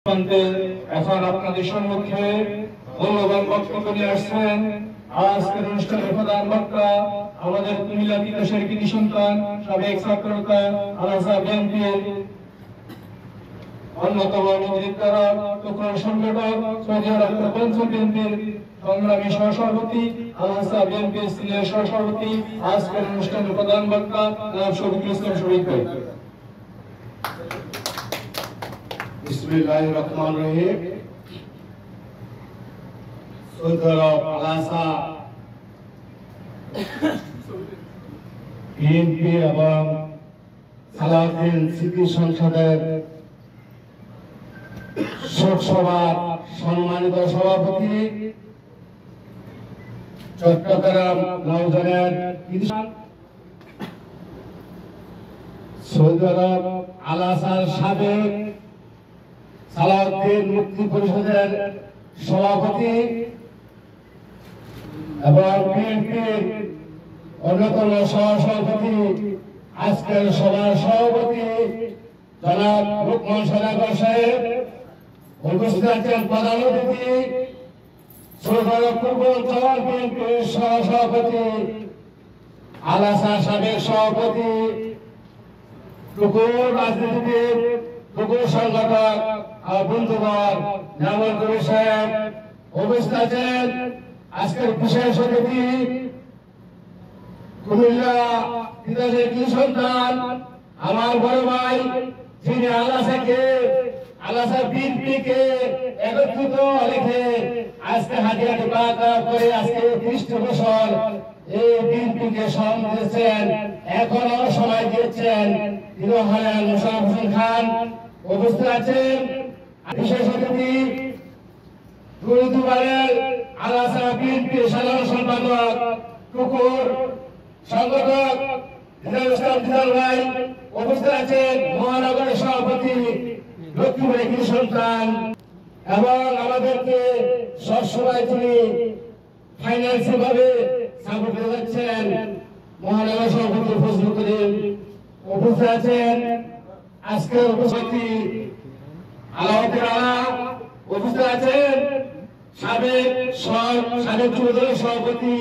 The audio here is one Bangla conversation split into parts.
এখন আপনাদের সম্মুখে মূল্যবান বক্তব্য নিয়ে আসছেন আজকের অনুষ্ঠানের প্রধান বক্তা আমাদের কুমিল্লা তিতাসের কৃতি সন্তান সাবেক ছাত্রনেতা আলাসা বিএনপির অন্যতম নেতৃত্বারা টুকরো সংগঠক সৌদি আরব পঞ্চম বিএনপির সংগ্রামী সহসভাপতি আলাসা বিএনপির সিনিয়র সহসভাপতি আজকের অনুষ্ঠানের প্রধান বক্তা শফিকুল ইসলাম শফিক ভাই। বিসমিল্লাহির রহমানির রহিম। সৌদি আরব আলাসা বিএনপি এবং সালাউদ্দিন স্মৃতি সংসদের শোক সভার সম্মানিত সভাপতি চট্টগ্রাম নৌজনের সৌদি আরব আলাসার সাবেক সালাউদ্দিন মুক্তি পরিষদের সভাপতি এবং বিএনপির অন্যতম সহসভাপতি আজকের সভার সভাপতি জনাব লুকমান সদাগর সাহেব, উপস্থিত আছেন প্রধান অতিথি সৌদি আরব পূর্ব অঞ্চল বিএনপির সহসভাপতি আলাসা সাবেক সভাপতি টুকুর রাজনীতিবিদ টুকুর সংগঠক বন্ধুগণ জামাল কবির সাহেব, উপস্থিত আছেন আজকের বিশেষ অতিথি কুমিল্লা তিতাসের কৃতি সন্তান আমার বড় ভাই যিনি আলাসা বিএনপিকে একত্রিত রেখে আজকে হাতিয়াতে বাঁকা করে আজকে 30 বছর এই বিএনপিকে শ্রম দিয়েছেন, এখনো সময় দিয়েছেন। তিনি হলেন মোশাররফ হোসেন খান। উপস্থিত আছেন বিশেষ অতিথি দুবারের আলাসা বিএনপির সাধারণ সম্পাদক টুকুর সংগঠক ইসলাম ভাই। উপস্থিত আছেন মহানগরের সভাপতি লক্ষ্মীবাড়ি কৃতি সন্তান এবং আমাদেরকে সবসময় তিনি ফাইন্যান্সিয়াল ভাবে সাপোর্ট করে যাচ্ছেন মহানগর সভাপতি ফজলুল করিম। উপস্থিত আছেন আজকের উপস্থিতি আলাউদ্দিন আলা। উপস্থিত আছেন সাবেক যুবদলের সভাপতি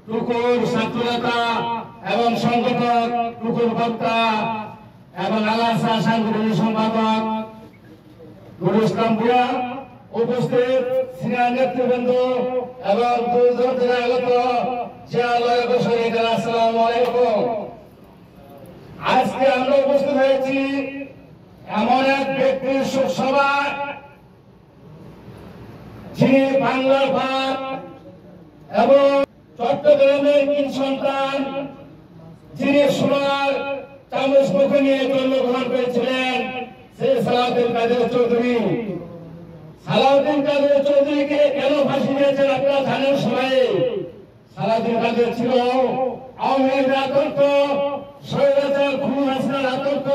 টুকুর ছাত্রনেতা এবং সংগঠক টুকুর বক্তা এবং আলাসা সাংগঠনিক সম্পাদক নুরুল ইসলাম ভূঁইয়া। উপস্থিত সিনিয়র নেতৃবৃন্দ এবং দূর দূর থেকে আগত আসসালামু আলাইকুম। আজকে আমরা উপস্থিত হয়েছি এমন এক ব্যক্তির শোক সভা যিনি বাংলার ভাত এবং চট্টগ্রামের কৃতি সন্তান, যিনি সোনার চামচ মুখে নিয়ে জন্মগ্রহণ করেছিলেন, সে সালাউদ্দিন কাদের চৌধুরী। সালাউদ্দিন কাদের চৌধুরীকে কেন ফাঁসি দিয়েছেন আপনারা জানেন সবাই। সালাউদ্দিন কাদের ছিল আওয়ামী লীগের আতঙ্ক, স্বৈরাচার খুন হাসিনার আতঙ্ক।